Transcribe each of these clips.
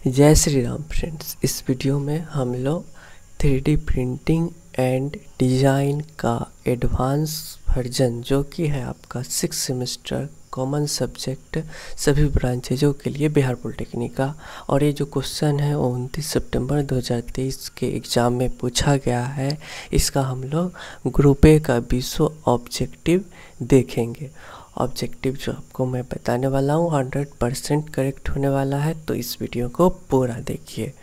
जय श्री राम फ्रेंड्स। इस वीडियो में हम लोग 3D प्रिंटिंग एंड डिज़ाइन का एडवांस वर्जन जो कि है आपका 6 सेमेस्टर कॉमन सब्जेक्ट सभी ब्रांचेजों के लिए बिहार पॉलिटेक्निक का, और ये जो क्वेश्चन है वो 29 सितंबर 2023 के एग्ज़ाम में पूछा गया है। इसका हम लोग ग्रुप ए का 20 ऑब्जेक्टिव देखेंगे। ऑब्जेक्टिव जो आपको मैं बताने वाला हूँ 100% करेक्ट होने वाला है, तो इस वीडियो को पूरा देखिए।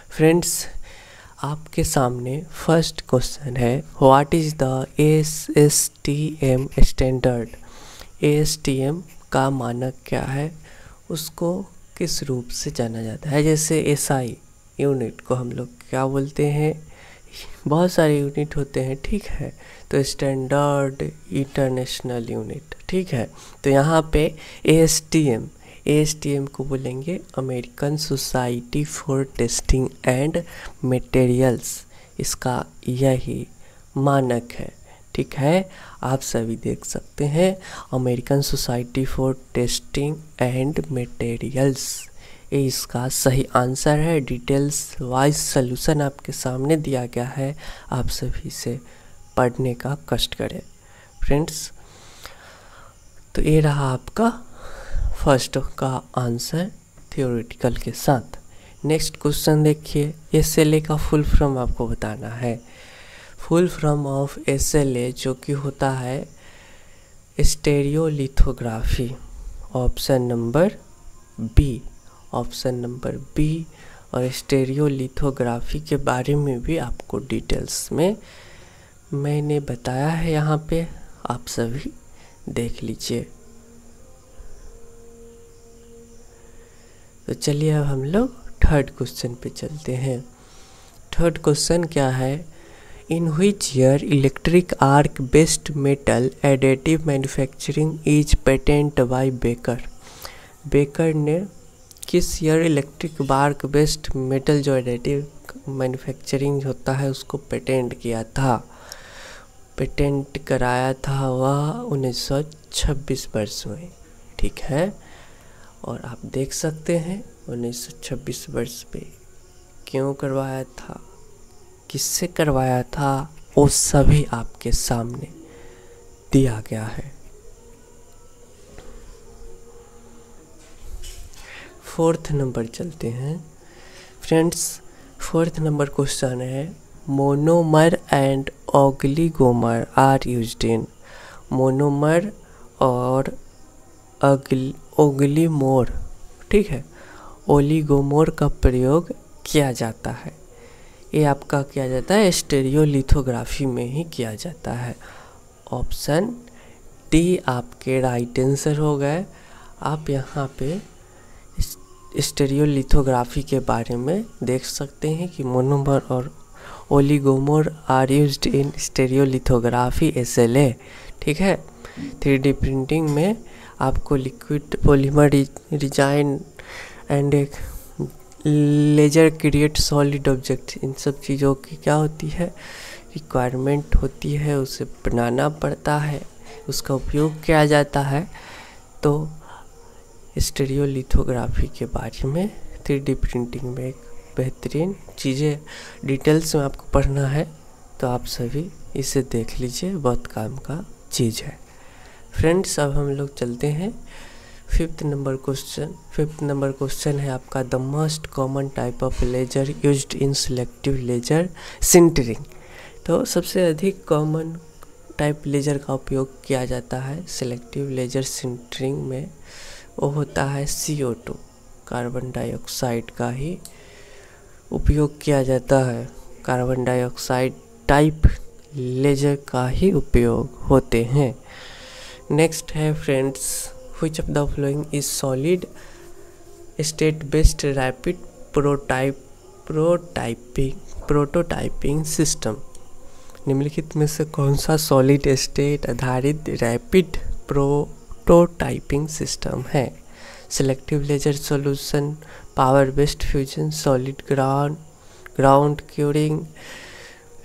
फ्रेंड्स, आपके सामने फर्स्ट क्वेश्चन है, what is the ASTM standard. ASTM का मानक क्या है, उसको किस रूप से जाना जाता है। जैसे SI यूनिट को हम लोग क्या बोलते हैं, बहुत सारे यूनिट होते हैं, ठीक है। तो स्टैंडर्ड इंटरनेशनल यूनिट, ठीक है। तो यहाँ पे ASTM को बोलेंगे American society for testing and materials. इसका यही मानक है, ठीक है। आप सभी देख सकते हैं American society for testing and materials, ये इसका सही आंसर है। डिटेल्स वाइज सॉल्यूशन आपके सामने दिया गया है, आप सभी से पढ़ने का कष्ट करें फ्रेंड्स। तो ये रहा आपका फर्स्ट का आंसर थियोरेटिकल के साथ। नेक्स्ट क्वेश्चन देखिए, SLA का फुल फॉर्म आपको बताना है। फुल फॉर्म ऑफ SLA जो कि होता है स्टेरियोलिथोग्राफी। Option number B. और स्टेरियोलिथोग्राफी के बारे में भी आपको डिटेल्स में मैंने बताया है, यहाँ पे आप सभी देख लीजिए। तो चलिए अब हम लोग थर्ड क्वेश्चन पे चलते हैं। थर्ड क्वेश्चन क्या है, in which year electric arc based metal additive manufacturing is patent by Baker. Baker ने किस year electric arc based metal जो एडिटिव मैन्युफैक्चरिंग होता है उसको पेटेंट किया था। पेटेंट कराया था वह 1926 वर्ष में, ठीक है। और आप देख सकते हैं 1926 वर्ष पे क्यों करवाया था, किससे करवाया था, वो सभी आपके सामने दिया गया है। फोर्थ नंबर चलते हैं फ्रेंड्स। फोर्थ नंबर क्वेश्चन है, monomer and oligomer are used in. Monomer और ओलिगोमर, ठीक है, ओलिगोमर का प्रयोग किया जाता है। ये आपका किया जाता है स्टेरियोलिथोग्राफी में ही किया जाता है। ऑप्शन डी आपके राइट आंसर हो गए। आप यहाँ पे स्टेरियोलिथोग्राफी के बारे में देख सकते हैं कि मोनोमर और oligomer are used in stereolithography SLA, ठीक है। 3D प्रिंटिंग में आपको liquid polymer design and laser create solid object, इन सब चीज़ों की क्या होती है, रिक्वायरमेंट होती है, उसे बनाना पड़ता है, उसका उपयोग किया जाता है। तो स्टेरियोलिथोग्राफी के बारे में 3D प्रिंटिंग में एक बेहतरीन चीज़ें डिटेल्स में आपको पढ़ना है, तो आप सभी इसे देख लीजिए, बहुत काम का चीज़ है फ्रेंड्स। अब हम लोग चलते हैं फिफ्थ नंबर क्वेश्चन है आपका, the most common type of laser used in selective laser sintering. तो सबसे अधिक कॉमन टाइप लेजर का उपयोग किया जाता है सिलेक्टिव लेजर सिंटरिंग में, वो होता है CO2 कार्बन डाइऑक्साइड का ही उपयोग किया जाता है। कार्बन डाइऑक्साइड टाइप लेजर का ही उपयोग होते हैं। नेक्स्ट है friends, which of the following is solid state based rapid prototyping system. निम्नलिखित में से कौन सा सॉलिड स्टेट आधारित रैपिड प्रोटोटाइपिंग सिस्टम है। Selective laser solution, power based fusion, solid ground curing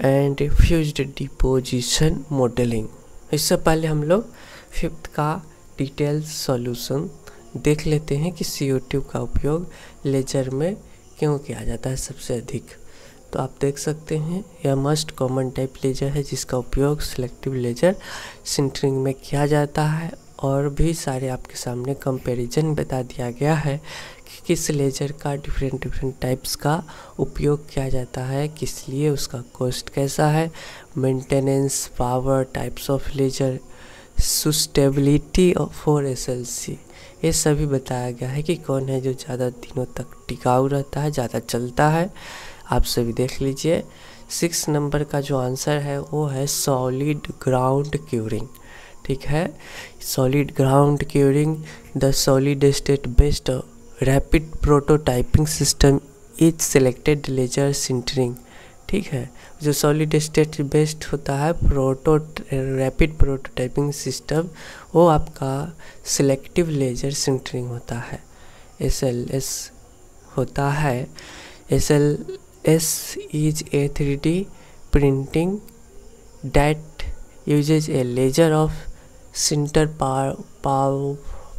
and fused deposition modelling. इससे पहले हम लोग फिफ्थ का डिटेल सॉल्यूशन देख लेते हैं कि CO2 का उपयोग लेजर में क्यों किया जाता है सबसे अधिक? तो आप देख सकते हैं यह मोस्ट कॉमन टाइप लेजर है जिसका उपयोग सिलेक्टिव लेजर सिंटरिंग में किया जाता है। और भी सारे आपके सामने कंपैरिजन बता दिया गया है कि किस लेजर का डिफरेंट टाइप्स का उपयोग किया जाता है, किस लिए, उसका कॉस्ट कैसा है, maintenance, power, types of laser, sustainability for SLC, ये सभी बताया गया है कि कौन है जो ज़्यादा दिनों तक टिकाऊ रहता है, ज़्यादा चलता है। आप सभी देख लीजिए। 6 नंबर का जो आंसर है वो है सॉलिड ग्राउंड क्यूरिंग। ठीक है, solid ground curing the solid state based rapid prototyping system is selected laser sintering. ठीक है, जो सॉलिड स्टेट बेस्ड होता है रैपिड प्रोटोटाइपिंग सिस्टम, वो आपका सिलेक्टिव लेजर सिंटरिंग होता है, SLS होता है। SLS is a 3D printing that uses a laser of sinter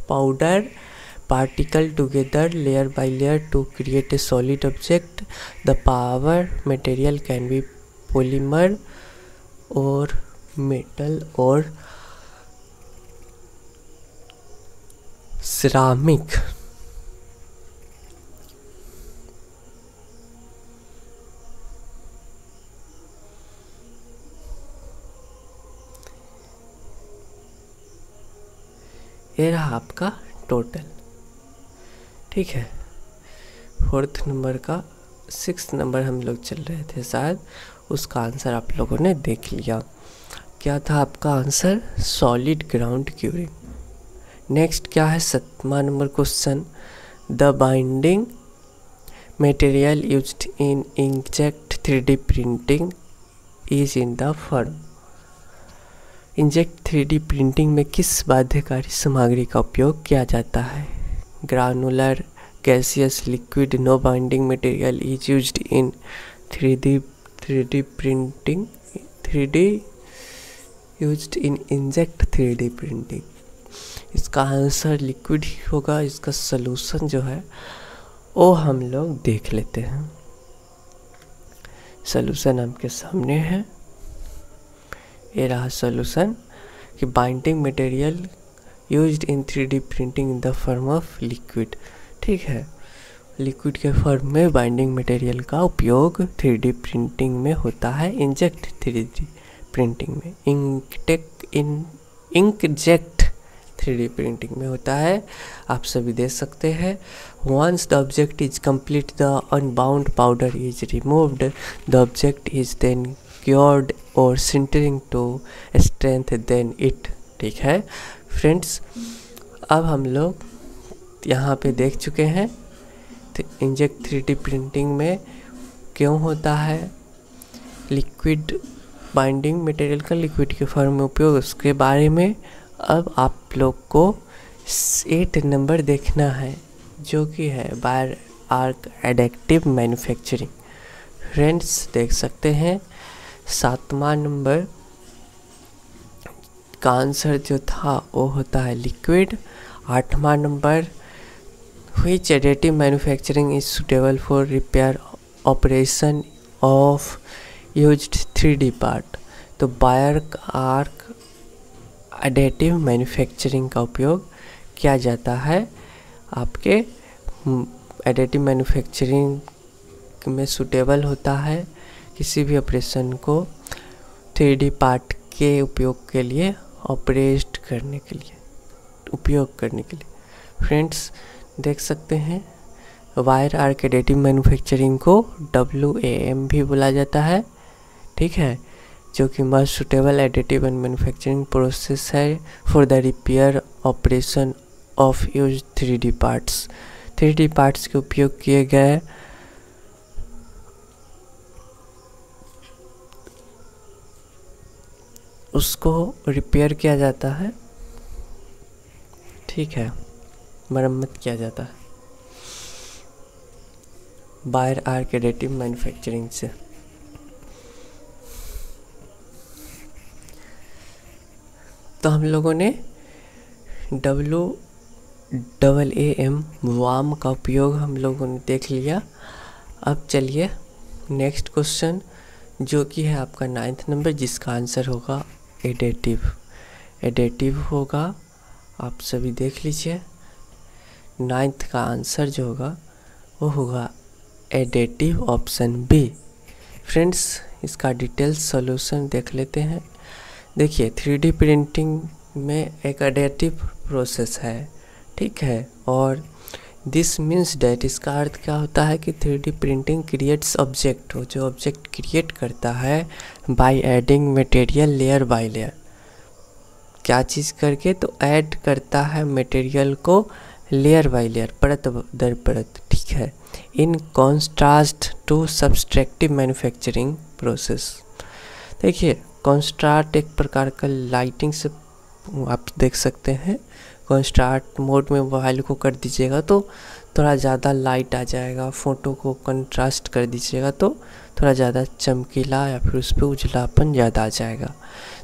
powder particle together layer by layer to create a solid object. The power material can be polymer or metal or ceramic. ये रहा आपका total. ठीक है, 4th number का 6th number हम लोग चल रहे थे शायद, उसका आंसर आप लोगों ने देख लिया। क्या था आपका answer? Solid ground curing. Next क्या है 7वां number question, the binding material used in inkjet 3D printing is in the form. Inject 3D printing में किस बाध्यकारी सामग्री का उपयोग किया जाता है? Granular, gaseous, liquid, no binding material is used in 3D printing, 3D used in inject 3D printing. इसका आंसर लिक्विड ही होगा। इसका सलूशन जो है वो हम लोग देख लेते हैं। सलूशन आपके सामने है, ये रहा सॉल्यूशन कि binding material used in 3D printing in the form of liquid. ठीक है, लिक्विड के फॉर्म में बाइंडिंग मटेरियल का उपयोग 3D प्रिंटिंग में होता है, इंजेक्ट 3D प्रिंटिंग में, इंकजेक्ट 3D प्रिंटिंग में होता है। आप सभी देख सकते हैं। Once the object is complete the unbound powder is removed, the object is then cured or sintering to strengthen it। ठीक है फ्रेंड्स, अब हम लोग यहाँ पे देख चुके हैं तो इंजेक्ट 3D प्रिंटिंग में क्यों होता है, लिक्विड बाइंडिंग मटेरियल का लिक्विड के फॉर्म में उपयोग, उसके बारे में। अब आप लोग को 8 नंबर देखना है जो कि है Bayer arc additive manufacturing. Friends देख सकते हैं 7वां नंबर का आंसर जो था वो होता है लिक्विड। 8वां number, which additive manufacturing is suitable for repair operation of used 3D part. तो बायर आर्क एडिटिव मैन्युफैक्चरिंग का उपयोग किया जाता है आपके एडिटिव मैन्युफैक्चरिंग में सुटेबल होता है किसी भी ऑपरेशन को 3D पार्ट के उपयोग के लिए ऑपरेट करने के लिए उपयोग करने के लिए। फ्रेंड्स देख सकते हैं वायर आर्क एडिटिव मैन्युफैक्चरिंग को WAM भी बोला जाता है। ठीक है, जो कि most suitable additive and manufacturing process है for the repair operation of use 3D parts. 3D parts के उपयोग किए गए उसको रिपेयर किया जाता है। ठीक है, मरम्मत किया जाता है बायर आर्क एडिटिव मैन्युफैक्चरिंग से। तो हम लोगों ने WAM वाम का उपयोग हम लोगों ने देख लिया। अब चलिए नेक्स्ट क्वेश्चन जो कि है आपका 9th नंबर, जिसका आंसर होगा एडेटिव। एडेटिव होगा, आप सभी देख लीजिए। 9th का आंसर जो होगा वो होगा एडेटिव, ऑप्शन बी। फ्रेंड्स, इसका डिटेल्स सॉल्यूशन देख लेते हैं। देखिए 3D प्रिंटिंग में एक एडेटिव प्रोसेस है, ठीक है, और दिस मीन्स डैट, इसका अर्थ क्या होता है कि 3D प्रिंटिंग क्रिएट्स ऑब्जेक्ट, वो जो ऑब्जेक्ट क्रिएट करता है by adding material layer by layer. क्या चीज़ करके? तो ऐड करता है मटेरियल को लेयर बाय लेयर, परत दर परत, ठीक है, in contrast to subtractive manufacturing process. देखिए कॉन्ट्रास्ट एक प्रकार का लाइटिंग से आप देख सकते हैं। कॉन्ट्रास्ट मोड में मोबाइल को कर दीजिएगा तो थोड़ा ज़्यादा लाइट आ जाएगा, फ़ोटो को कंट्रास्ट कर दीजिएगा तो थोड़ा ज़्यादा चमकीला या फिर उस पर उजलापन ज़्यादा आ जाएगा।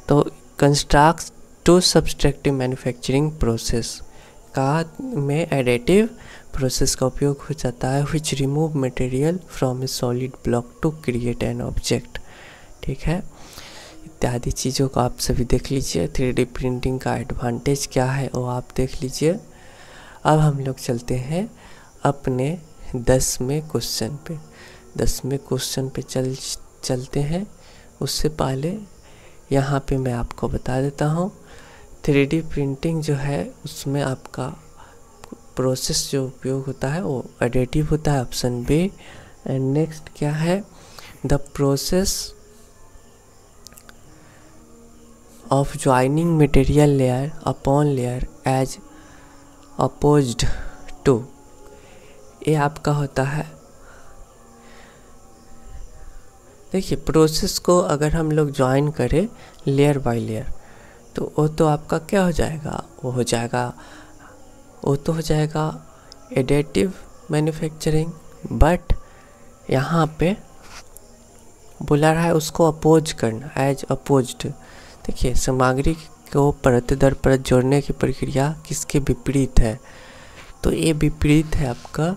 तो construct to subtractive manufacturing process का में एडिटिव प्रोसेस का उपयोग हो जाता है, which remove material from a solid block to create an object, ठीक है। इत्यादि चीज़ों को आप सभी देख लीजिए। 3D प्रिंटिंग का एडवांटेज क्या है वो आप देख लीजिए। अब हम लोग चलते हैं अपने 10वें क्वेश्चन पे। 10वें क्वेश्चन पे चलते हैं। उससे पहले यहाँ पे मैं आपको बता देता हूँ 3D प्रिंटिंग जो है उसमें आपका प्रोसेस जो उपयोग होता है वो एडिटिव होता है, ऑप्शन बी। एंड नेक्स्ट क्या है? The process of joining material layer upon layer as opposed to, ये आपका होता है। देखिए प्रोसेस को अगर हम लोग ज्वाइन करें लेयर बाय लेयर तो वो तो आपका क्या हो जाएगा? वो तो हो जाएगा एडिटिव मैन्युफैक्चरिंग। बट यहाँ पे बोला रहा है उसको अपोज करना, एज अपोज्ड। देखिए सामग्री को परत दर परत जोड़ने की प्रक्रिया किसके विपरीत है? तो ये विपरीत है आपका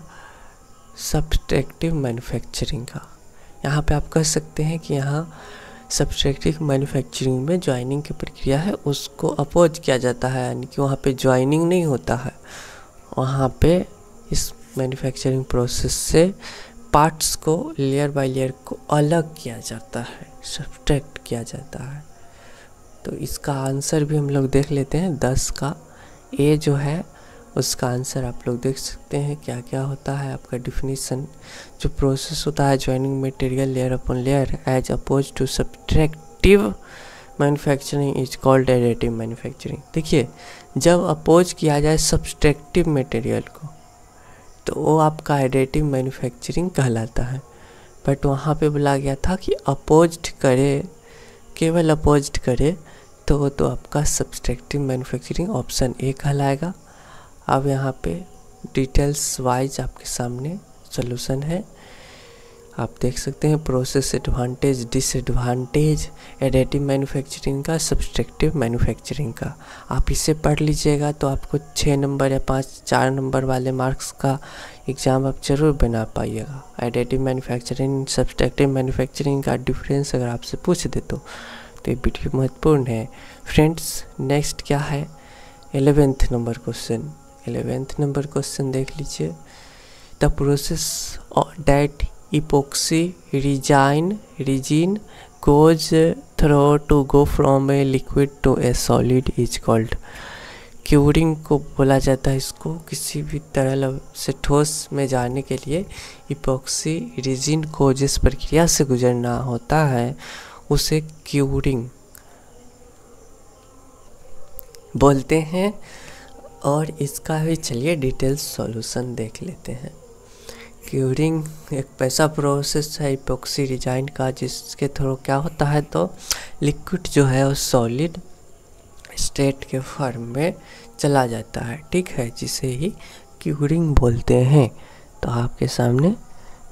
सब्सट्रैक्टिव मैन्युफैक्चरिंग का। यहाँ पे आप कह सकते हैं कि यहाँ सब्सट्रैक्टिव मैन्युफैक्चरिंग में ज्वाइनिंग की प्रक्रिया है उसको अपोज किया जाता है, यानी कि वहाँ पे ज्वाइनिंग नहीं होता है। वहाँ पे इस मैन्युफैक्चरिंग प्रोसेस से पार्ट्स को लेयर बाय लेयर को अलग किया जाता है, सब्सट्रैक्ट किया जाता है। तो इसका आंसर भी हम लोग देख लेते हैं। 10 का ए जो है उसका आंसर आप लोग देख सकते हैं क्या क्या होता है। आपका डिफिनीशन जो प्रोसेस होता है joining material layer upon layer as oppose to subtractive manufacturing is called additive manufacturing. देखिए जब अपोज किया जाए सब्सट्रैक्टिव मटेरियल को तो वो आपका एडिटिव मैन्युफैक्चरिंग कहलाता है। बट वहाँ पे बोला गया था कि अपोज्ड करे, केवल अपोज्ड करे तो वो तो आपका सब्सट्रैक्टिव मैन्युफैक्चरिंग, ऑप्शन ए कहलाएगा। अब यहाँ पे डिटेल्स वाइज आपके सामने सॉल्यूशन है, आप देख सकते हैं। Process advantage, disadvantage additive manufacturing का, सब्सट्रैक्टिव मैन्युफैक्चरिंग का। आप इसे पढ़ लीजिएगा तो आपको 6 नंबर या 4 नंबर वाले मार्क्स का एग्ज़ाम आप जरूर बना पाइएगा। एडिटिव मैन्युफैक्चरिंग, सब्सट्रैक्टिव मैन्युफैक्चरिंग का डिफरेंस अगर आपसे पूछ दे तो ये वीडियो महत्वपूर्ण है। फ्रेंड्स नेक्स्ट क्या है? 11th number question. 11th number question देख लीजिए। The process that epoxy resin goes through to go from a liquid to a solid is called, curing को बोला जाता है। इसको किसी भी तरल से ठोस में जाने के लिए इपॉक्सी रेजिन को जिस प्रक्रिया से गुजरना होता है उसे क्यूरिंग बोलते हैं। और इसका भी चलिए डिटेल्स सॉल्यूशन देख लेते हैं। क्यूरिंग एक ऐसा प्रोसेस है इपॉक्सी रेजिन का जिसके थ्रू क्या होता है तो लिक्विड जो है वो सॉलिड स्टेट के फॉर्म में चला जाता है, ठीक है, जिसे ही क्यूरिंग बोलते हैं। तो आपके सामने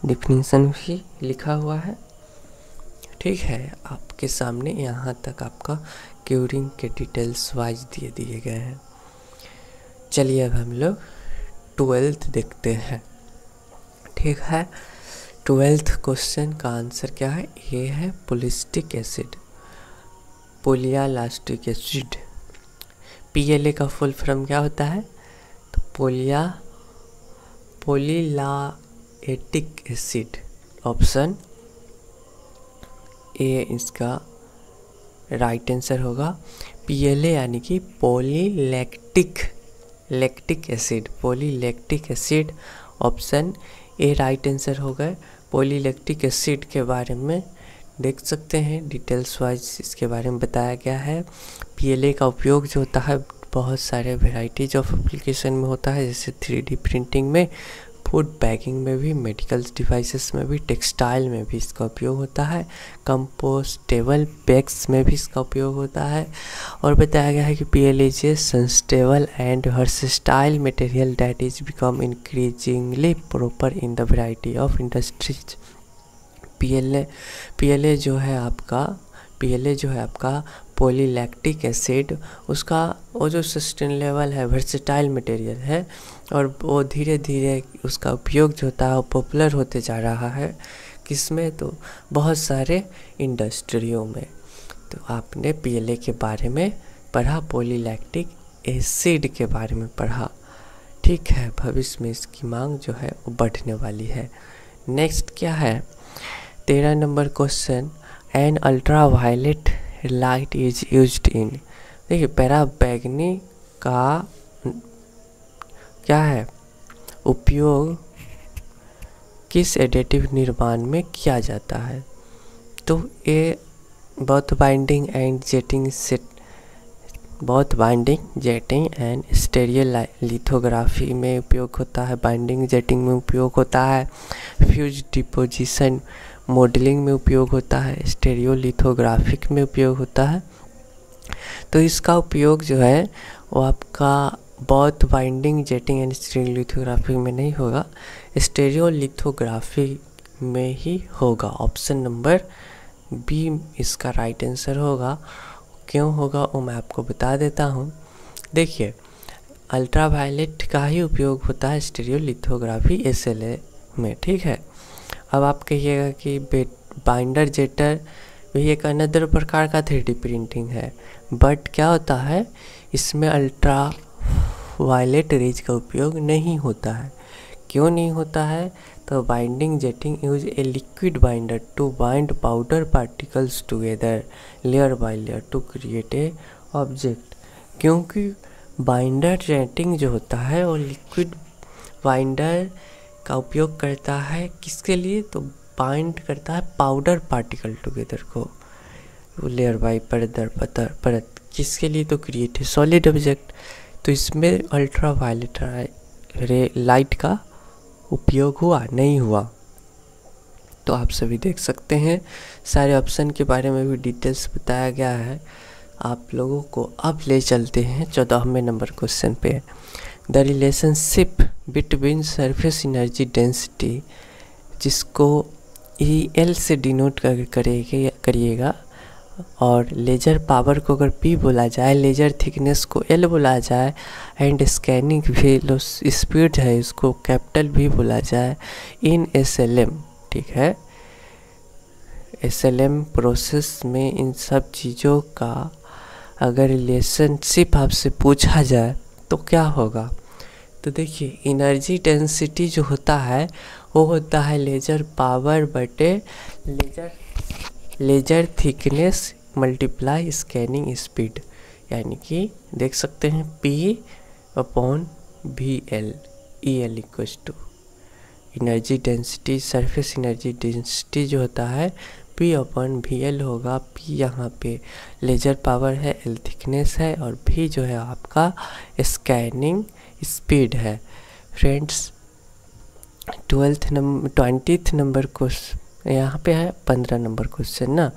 डिफिनीशन भी लिखा हुआ है, ठीक है, आपके सामने यहाँ तक आपका क्यूरिंग के डिटेल्स वाइज दिए गए हैं। चलिए अब हम लोग 12th देखते हैं, ठीक है। 12th क्वेश्चन का आंसर क्या है? ए है पोलिस्टिक एसिड, पोलियालास्टिक एसिड। PLA का फुल फॉर्म क्या होता है? तो पोलिलाएटिक एसिड। ऑप्शन ए इसका राइट आंसर होगा। PLA यानी कि lactic acid, polylactic acid. Option A right answer होगा। पॉलीलैक्टिक एसिड के बारे में देख सकते हैं, डिटेल्स वाइज इसके बारे में बताया गया है। PLA का उपयोग जो होता है बहुत सारे वेराइटीज ऑफ एप्लीकेशन में होता है, जैसे 3D प्रिंटिंग में, फूड पैकिंग में भी, मेडिकल डिवाइसेस में भी, टेक्सटाइल में भी इसका उपयोग होता है, कंपोस्टेबल बैग्स में भी इसका उपयोग होता है। और बताया गया है कि PLA is a sustainable and versatile material that is become increasingly proper in the variety of industries. PLA जो है आपका पॉलीलैक्टिक एसिड, उसका वो जो सस्टेनेबल है, वर्सेटाइल मटेरियल है, और वो धीरे धीरे उसका उपयोग जो होता है वो पॉपुलर होते जा रहा है। किसमें? तो बहुत सारे इंडस्ट्रियों में। तो आपने PLA के बारे में पढ़ा, पॉलीलैक्टिक एसिड के बारे में पढ़ा। ठीक है, भविष्य में इसकी मांग जो है वो बढ़ने वाली है। नेक्स्ट क्या है? 13 number question, an ultraviolet light is used in. देखिए, पराबैंगनी का क्या है उपयोग किस एडिटिव निर्माण में किया जाता है? तो ये both binding jetting and stereolithography में उपयोग होता है, बाइंडिंग जेटिंग में उपयोग होता है, फ्यूज डिपोजिशन मॉडलिंग में उपयोग होता है, स्टीरियोलिथोग्राफिक में उपयोग होता है। तो इसका उपयोग जो है वो आपका both binding jetting and stereolithography में नहीं होगा, स्टीरियोलिथोग्राफी में ही होगा। ऑप्शन नंबर बी इसका राइट आंसर होगा। क्यों होगा वो मैं आपको बता देता हूँ। देखिए, अल्ट्रावायलेट का ही उपयोग होता है स्टीरियोलिथोग्राफी SLA में। ठीक है, अब आप कहिएगा कि बाइंडर जेटर भी एक अनदर प्रकार का 3D प्रिंटिंग है, बट क्या होता है इसमें अल्ट्रा वायलेट रेज का उपयोग नहीं होता है। क्यों नहीं होता है? तो binding jetting use a liquid binder to bind powder particles together layer by layer to create a object. क्योंकि बाइंडर जेटिंग जो होता है वो लिक्विड बाइंडर का उपयोग करता है किसके लिए? तो बाइंड करता है पाउडर पार्टिकल टुगेदर को लेयर बाय परत किसके लिए? तो क्रिएट ए सॉलिड ऑब्जेक्ट। तो इसमें अल्ट्रा वायलेट लाइट का उपयोग नहीं हुआ। तो आप सभी देख सकते हैं, सारे ऑप्शन के बारे में भी डिटेल्स बताया गया है आप लोगों को। अब ले चलते हैं 14वें नंबर क्वेश्चन पे। The relationship between surface energy density, जिसको EL से डिनोट करिएगा, और लेज़र पावर को अगर P बोला जाए, लेज़र थिकनेस को L बोला जाए, एंड स्कैनिंग स्पीड है इसको कैपिटल V बोला जाए, इन SLM। ठीक है, SLM प्रोसेस में इन सब चीज़ों का अगर रिलेशनशिप आपसे पूछा जाए तो क्या होगा? तो देखिए, एनर्जी डेंसिटी जो होता है वो होता है लेज़र पावर बटे laser thickness multiply scanning speed, यानी कि देख सकते हैं P/VL, EL equals to energy density, surface energy density जो होता है P/VL होगा। P यहाँ पे लेज़र पावर है, L थिकनेस है, और V जो है आपका स्कैनिंग स्पीड है। फ्रेंड्स, 20th नंबर क्वेश्चन यहाँ पे है, 15 नंबर क्वेश्चन ना।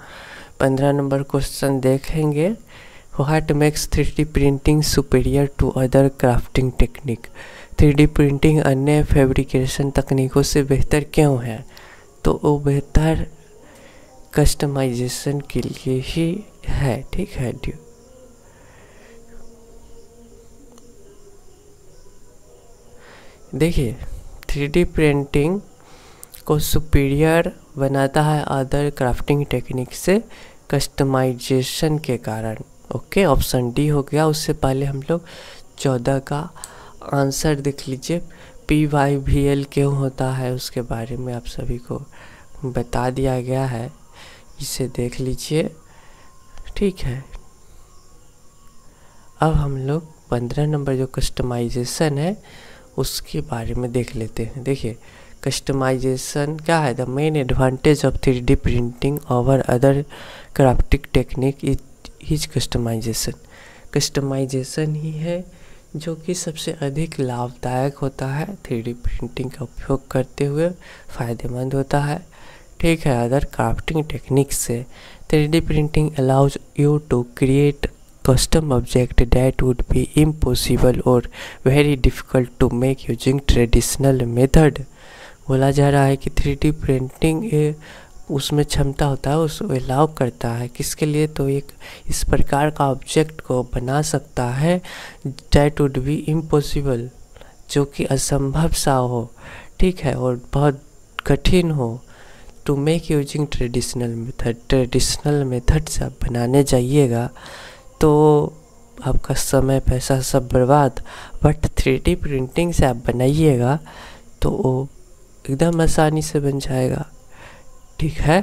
15 नंबर क्वेश्चन देखेंगे, what makes 3D printing superior to other crafting technique. 3D printing अन्य फैब्रिकेशन तकनीकों से बेहतर क्यों है? तो वो बेहतर कस्टमाइजेशन के लिए ही है। ठीक है, देखिए 3D प्रिंटिंग को सुपीरियर बनाता है अदर क्राफ्टिंग टेक्निक से कस्टमाइजेशन के कारण। ओके, ऑप्शन डी हो गया। उससे पहले हम लोग 14 का आंसर देख लीजिए। PYVL क्यों होता है उसके बारे में आप सभी को बता दिया गया है, इसे देख लीजिए। ठीक है, अब हम लोग 15 नंबर जो कस्टमाइजेशन है उसके बारे में देख लेते हैं। देखिए, कस्टमाइजेशन क्या है? The main advantage of 3D printing over other crafting technique is customisation. Customisation ही है जो कि सबसे अधिक लाभदायक होता है, 3D प्रिंटिंग का उपयोग करते हुए फ़ायदेमंद होता है। ठीक है, अदर क्राफ्टिंग टेक्निक से 3D printing allows you to create custom object that would be impossible or very difficult to make using traditional method। बोला जा रहा है कि 3D प्रिंटिंग उसमें क्षमता होता है, उसको अलाउ करता है किसके लिए? तो एक इस प्रकार का ऑब्जेक्ट को बना सकता है that would be impossible, जो कि असंभव सा हो, ठीक है, और बहुत कठिन हो। To make using traditional method, traditional method से आप बनाने जाइएगा तो आपका समय पैसा सब बर्बाद। बट 3D प्रिंटिंग से आप बनाइएगा तो वो एकदम आसानी से बन जाएगा। ठीक है,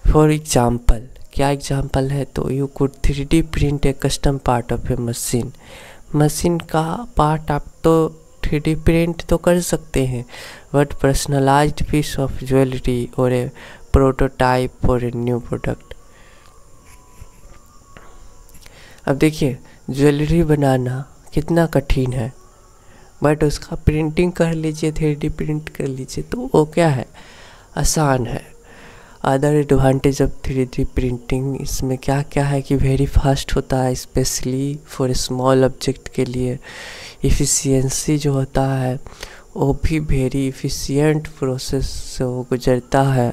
फॉर एग्जाम्पल, क्या एग्जाम्पल है? तो you could 3D print a custom part of a machine. Machine का पार्ट आप तो 3D प्रिंट तो कर सकते हैं, but personalised piece of jewellery और a prototype for a new product. अब देखिए, ज्वेलरी बनाना कितना कठिन है, बट उसका प्रिंटिंग कर लीजिए, 3D प्रिंट कर लीजिए तो वो क्या है? आसान है। Other advantage of 3D printing इसमें क्या क्या है कि वेरी फास्ट होता है, स्पेशली फॉर स्मॉल ऑब्जेक्ट के लिए। इफ़िशियंसी जो होता है वो भी वेरी इफ़िशियंट प्रोसेस से वो गुजरता है,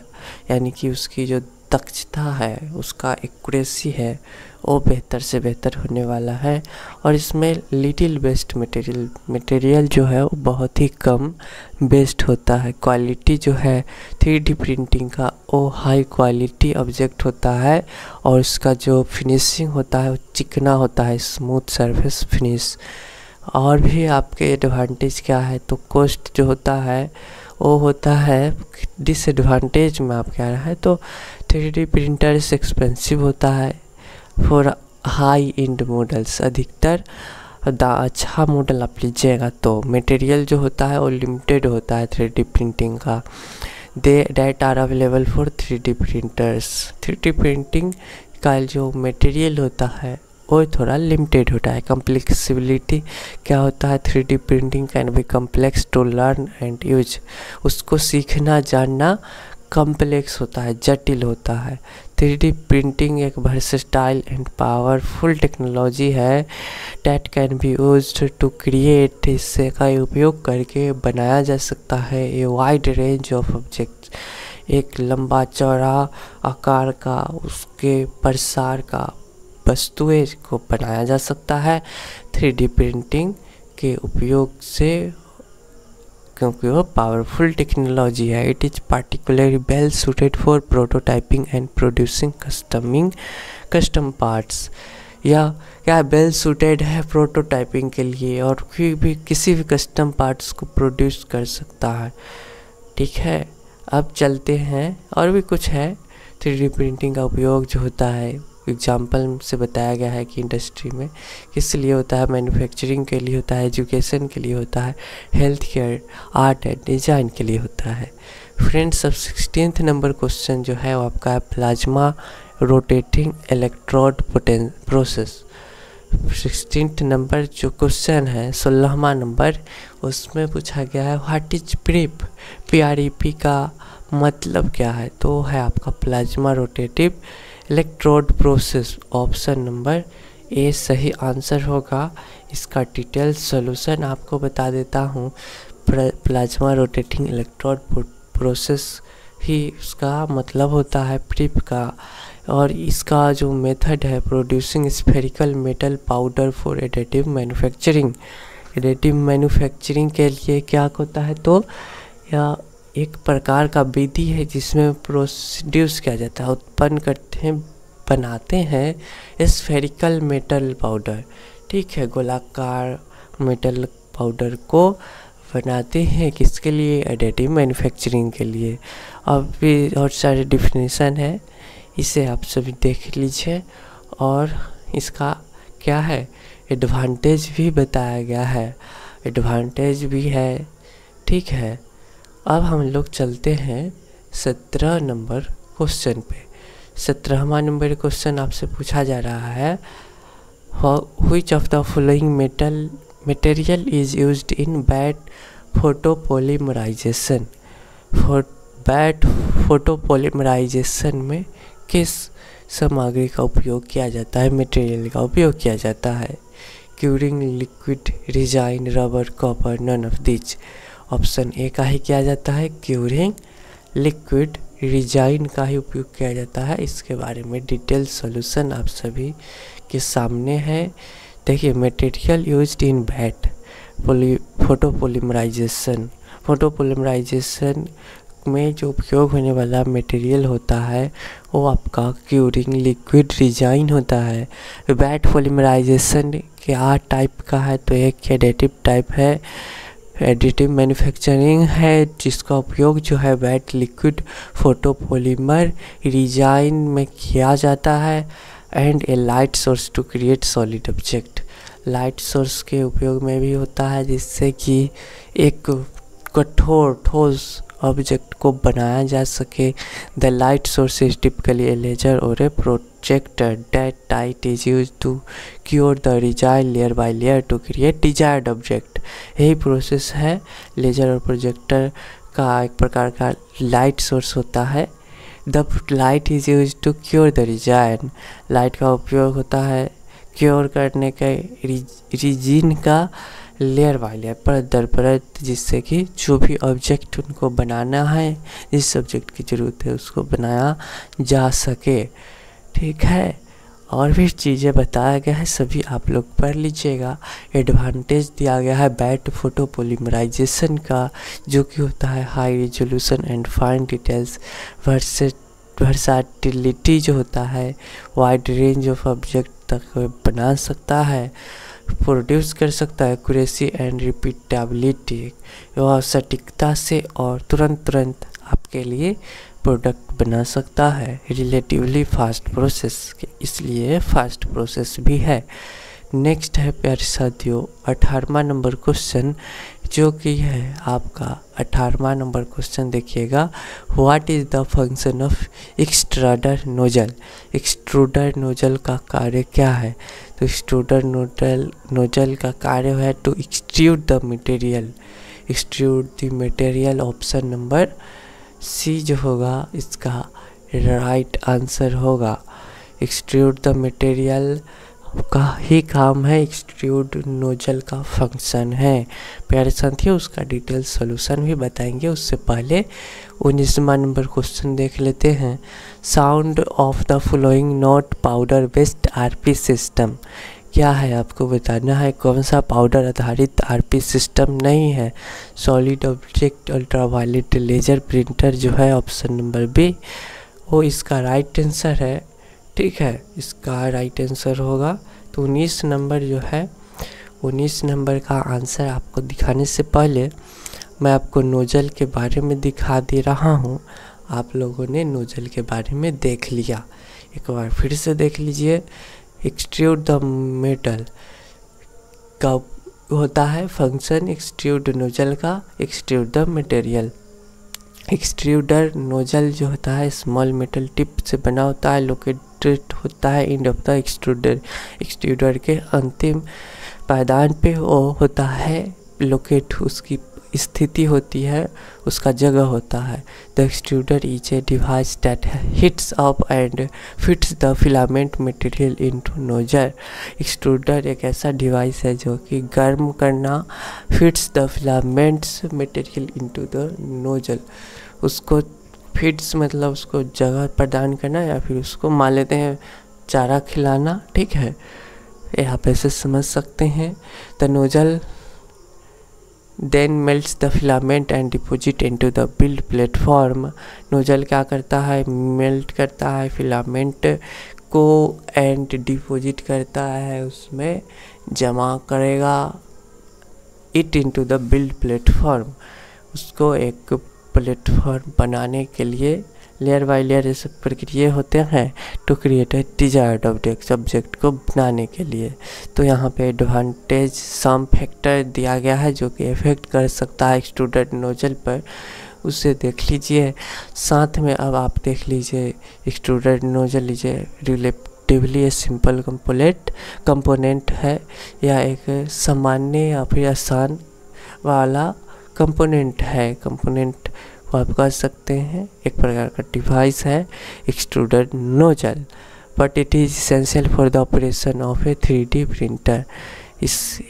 यानी कि उसकी जो दक्षता है, उसका एक्यूरेसी है, वो बेहतर से बेहतर होने वाला है। और इसमें लिटिल वेस्ट मटेरियल जो है वो बहुत ही कम वेस्ट होता है। क्वालिटी जो है 3D प्रिंटिंग का वो हाई क्वालिटी ऑब्जेक्ट होता है, और इसका जो फिनिशिंग होता है वो चिकना होता है, स्मूथ सरफेस फिनिश। और भी आपके एडवांटेज क्या है? तो कॉस्ट जो होता है वो होता है डिसएडवांटेज में आप कह रहा है तो 3D प्रिंटर्स एक्सपेंसिव होता है फॉर हाई एंड मॉडल्स। अधिकतर अच्छा मॉडल आप लीजिएगा तो मटेरियल जो होता है वो लिमिटेड होता है 3D प्रिंटिंग का। That are available for 3D printers. 3D printing का जो मटेरियल होता है वो थोड़ा लिमिटेड होता है। कम्प्लेक्सिबिलिटी क्या होता है? 3D printing can be complex to learn and use. उसको सीखना जानना कम्प्लेक्स होता है, जटिल होता है। 3D प्रिंटिंग एक वर्सेटाइल एंड पावरफुल टेक्नोलॉजी है that can be used to create. इससे का उपयोग करके बनाया जा सकता है a wide range of objects. एक लंबा चौड़ा आकार का, उसके प्रसार का वस्तुएं को बनाया जा सकता है 3D प्रिंटिंग के उपयोग से, क्योंकि वो पावरफुल टेक्नोलॉजी है। It is particularly well suited for prototyping and producing custom parts. या क्या वेल सूटेड है प्रोटोटाइपिंग के लिए, और किसी भी कस्टम पार्ट्स को प्रोड्यूस कर सकता है। ठीक है, अब चलते हैं, और भी कुछ है 3D प्रिंटिंग का उपयोग जो होता है। एग्जाम्पल से बताया गया है कि इंडस्ट्री में किस लिए होता है? मैन्युफैक्चरिंग के लिए होता है, एजुकेशन के लिए होता है, health care, art and design के लिए होता है। फ्रेंड्स, अब 16th नंबर क्वेश्चन जो है वो आपका है plasma rotating electrode process. 16th number जो क्वेश्चन है, 16वां नंबर, उसमें पूछा गया है व्हाट इज प्रीप। PREP का मतलब क्या है? तो है आपका plasma rotative electrode process. Option number A सही आंसर होगा। इसका डिटेल सॉल्यूशन आपको बता देता हूँ। प्लाज्मा रोटेटिंग इलेक्ट्रोड प्रोसेस ही उसका मतलब होता है प्रीप का, और इसका जो मेथड है producing spherical metal powder for additive manufacturing. Additive manufacturing के लिए क्या होता है? तो या एक प्रकार का विधि है जिसमें प्रोड्यूस किया जाता है, उत्पन्न करते हैं, बनाते हैं स्फेरिकल मेटल पाउडर। ठीक है, गोलाकार मेटल पाउडर को बनाते हैं किसके लिए? एडिटिव मैन्युफैक्चरिंग के लिए। अब भी और सारे डिफिनेशन है, इसे आप सभी देख लीजिए। और इसका क्या है, एडवांटेज भी बताया गया है, एडवांटेज भी है। ठीक है, अब हम लोग चलते हैं 17 नंबर क्वेश्चन पे। 17वां नंबर क्वेश्चन आपसे पूछा जा रहा है, which of the following material is used in bat photopolymerisation. Bat photopolymerisation में किस सामग्री का उपयोग किया जाता है, मटेरियल का उपयोग किया जाता है? Curing, liquid, resin, rubber, copper, none of this. Option A का ही किया जाता है, क्यूरिंग, लिक्विड, रिजाइन का ही उपयोग किया जाता है। इसके बारे में डिटेल सॉल्यूशन आप सभी के सामने है। देखिए, मटेरियल यूज्ड इन बैट फोटोपॉलीमराइजेशन में जो उपयोग होने वाला मटेरियल होता है वो आपका क्यूरिंग, लिक्विड, रिजाइन होता है। बैट पॉलीमराइजेशन क्या टाइप का है? तो एक एडिटिव टाइप है, एडिटिव मैन्युफैक्चरिंग है, जिसका उपयोग जो है बैट लिक्विड फोटोपॉलीमर रिजाइन में किया जाता है। And a light source to create solid object, light source के उपयोग में भी होता है जिससे कि एक कठोर ठोस ऑब्जेक्ट को बनाया जा सके। The light source is typically a laser और a projector that tight is use to cure the resin layer by layer to create desired object. यही प्रोसेस है, लेजर और प्रोजेक्टर का एक प्रकार का लाइट सोर्स होता है। The light is use to cure the resin, light का उपयोग होता है क्योर करने के रिजिन का लेयर बाय लेयर, परत दर परत, जिससे कि जो भी ऑब्जेक्ट उनको बनाना है, जिस ऑब्जेक्ट की ज़रूरत है उसको बनाया जा सके। ठीक है, और भी चीज़ें बताया गया है, सभी आप लोग पढ़ लीजिएगा। एडवांटेज दिया गया है बैट फोटोपॉलीमराइजेशन का, जो कि होता है high resolution and fine details, versatility जो होता है, वाइड रेंज ऑफ ऑब्जेक्ट तक बना सकता है, प्रोड्यूस कर सकता है, एक्यूरेसी एंड रिपीटेबिलिटी, वह सटीकता से और तुरंत आपके लिए प्रोडक्ट बना सकता है। रिलेटिवली फास्ट प्रोसेस, इसलिए फास्ट प्रोसेस भी है। नेक्स्ट है प्यारे साथियों 18वां नंबर क्वेश्चन, जो कि है आपका 18वां नंबर क्वेश्चन। देखिएगा, what is the function of extruder nozzle. Extruder nozzle का कार्य क्या है? तो एक्सट्रूडर नोजल का कार्य है to extrude the material, extrude the material. Option number C जो होगा इसका राइट आंसर होगा। एक्सट्रूड द मटेरियल का ही काम है, एक्सट्रूड नोजल का फंक्शन है। प्यारे साथियों, उसका डिटेल सॉल्यूशन भी बताएंगे। उससे पहले 19वां नंबर क्वेश्चन देख लेते हैं। Sound of the following not powder based RP system. क्या है आपको बताना है, कौन सा पाउडर आधारित आरपी सिस्टम नहीं है? Solid object ultraviolet laser printer जो है ऑप्शन नंबर बी, वो इसका राइट आंसर है। ठीक है, इसका राइट आंसर होगा। तो 19 नंबर जो है, 19 नंबर का आंसर आपको दिखाने से पहले मैं आपको नोजल के बारे में दिखा दे रहा हूँ। आप लोगों ने नोजल के बारे में देख लिया, एक बार फिर से देख लीजिए। एक्सट्रूड द मेटल का होता है फंक्शन एक्सट्रूड नोजल का, extrude the material. Extruder nozzle जो होता है स्मॉल मेटल टिप से बना होता है, लोकेटेड होता है end of the extruder. Extruder के अंतिम पायदान पे वो होता है लोकेट, उसकी स्थिति होती है, उसका जगह होता है। The extruder is a device that heats up and fits the filament material into nozzle. Extruder एक ऐसा डिवाइस है जो कि गर्म करना, fits the filaments material into the nozzle, उसको फिट्स मतलब उसको जगह प्रदान करना, या फिर उसको मान लेते हैं चारा खिलाना। ठीक है, यहाँ पे से समझ सकते हैं। The nozzle then melts the filament and deposit into the build platform. Nozzle क्या करता है, मेल्ट करता है फिलामेंट को एंड डिपोजिट करता है, उसमें जमा करेगा it into the build platform. उसको एक प्लेटफॉर्म बनाने के लिए लेयर बाय लेयर ये सब प्रक्रिया होते हैं to create a desired object को बनाने के लिए। तो यहाँ पे एडवांटेज सम फैक्टर दिया गया है जो कि इफेक्ट कर सकता है एक्सट्रूडेड नोजल पर, उसे देख लीजिए। साथ में अब आप देख लीजिए एक्सट्रूडेड नोजल लीजिए रिलेटिवली ए सिंपल कंपोनेंट है या एक सामान्य या फिर आसान वाला कंपोनेंट है। कंपोनेंट को आप कह सकते हैं एक प्रकार का डिवाइस है extruded nozzle, but it is essential for the operation of A 3D printer.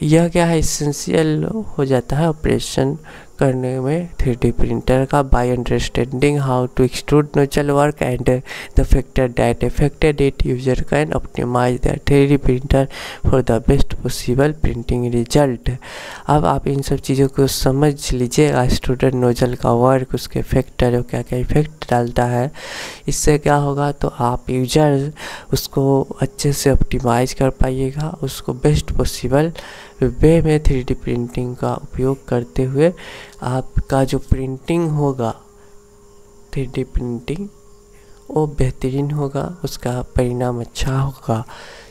यह क्या है, इसेंशियल हो जाता है ऑपरेशन करने में 3D प्रिंटर का by understanding how to extrude nozzle work and the factor that affected it, user can optimize the 3D printer for the best possible printing result. अब आप इन सब चीज़ों को समझ लीजिएगा, एक्सट्रूडेड नोजल का वर्क, उसके फैक्टर, क्या क्या इफेक्ट डालता है। इससे क्या होगा तो आप यूजर उसको अच्छे से ऑप्टिमाइज कर पाइएगा, उसको बेस्ट पॉसिबल वे में 3D प्रिंटिंग का उपयोग करते हुए आपका जो प्रिंटिंग होगा 3D प्रिंटिंग वो बेहतरीन होगा, उसका परिणाम अच्छा होगा।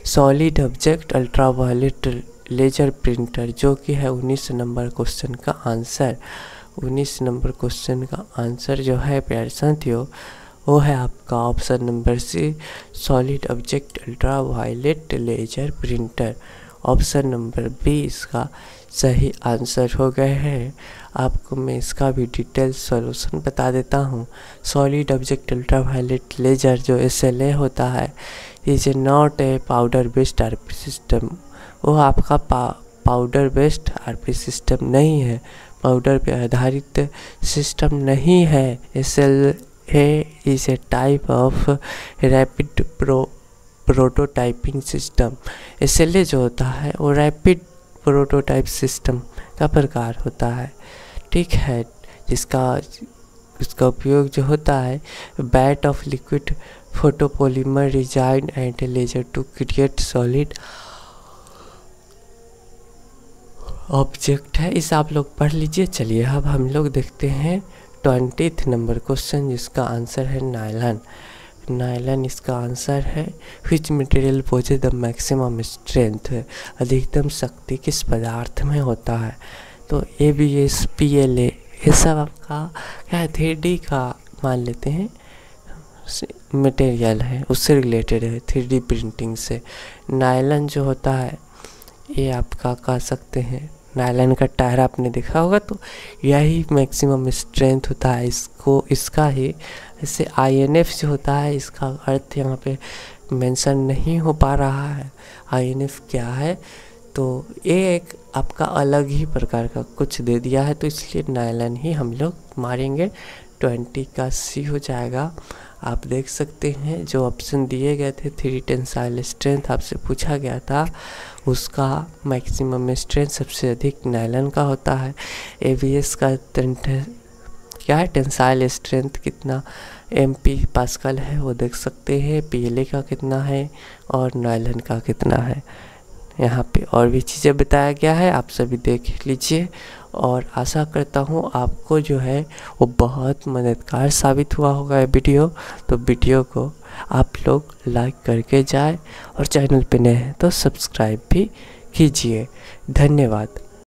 Solid object ultraviolet laser printer, जो कि है 19 नंबर क्वेश्चन का आंसर। 19 नंबर क्वेश्चन का आंसर जो है प्यारे साथियों वो है आपका option number C, solid object ultraviolet laser printer. Option number B इसका सही आंसर हो गए हैं। आपको मैं इसका भी डिटेल सॉल्यूशन बता देता हूँ। सॉलिड ऑब्जेक्ट अल्ट्रावायलेट लेजर जो SLA होता है, is not a powder based RP system. वो आपका पाउडर बेस्ड RP सिस्टम नहीं है, पाउडर पे आधारित सिस्टम नहीं है। SLA is a type of rapid prototyping system. SLA जो होता है वो रैपिड प्रोटोटाइप सिस्टम का प्रकार होता है, ठीक है, उसका उपयोग जो होता है vat of liquid photopolymer design and laser to create solid object है। इस आप लोग पढ़ लीजिए। चलिए अब हम लोग देखते हैं 20th नंबर क्वेश्चन, जिसका आंसर है नायलन। नायलन इसका आंसर है। Which material possesses the maximum strength, अधिकतम शक्ति किस पदार्थ में होता है। तो ABS PLA ये सब आपका क्या है 3D का मान लेते हैं मटेरियल है, उससे रिलेटेड है 3D प्रिंटिंग से। नायलन जो होता है ये आपका कह सकते हैं, नायलन का टायर आपने देखा होगा, तो यही मैक्सिमम स्ट्रेंथ होता है इसका ही। जैसे INF जो होता है इसका अर्थ यहाँ पे मेंशन नहीं हो पा रहा है, INF क्या है, तो ये एक आपका अलग ही प्रकार का कुछ दे दिया है, तो इसलिए नायलन ही हम लोग मारेंगे। 20 का C हो जाएगा। आप देख सकते हैं जो ऑप्शन दिए गए थे 3 टेंसाइल स्ट्रेंथ आपसे पूछा गया था, उसका मैक्सिमम स्ट्रेंथ सबसे अधिक नायलन का होता है। ABS का क्या है टेंसाइल स्ट्रेंथ कितना MP पास्कल है वो देख सकते हैं। PLA का कितना है और नायलन का कितना है। यहाँ पे और भी चीज़ें बताया गया है, आप सभी देख लीजिए। और आशा करता हूँ आपको जो है वो बहुत मददगार साबित हुआ होगा ये वीडियो। तो वीडियो को आप लोग लाइक करके जाए और चैनल पे नए हैं तो सब्सक्राइब भी कीजिए। धन्यवाद।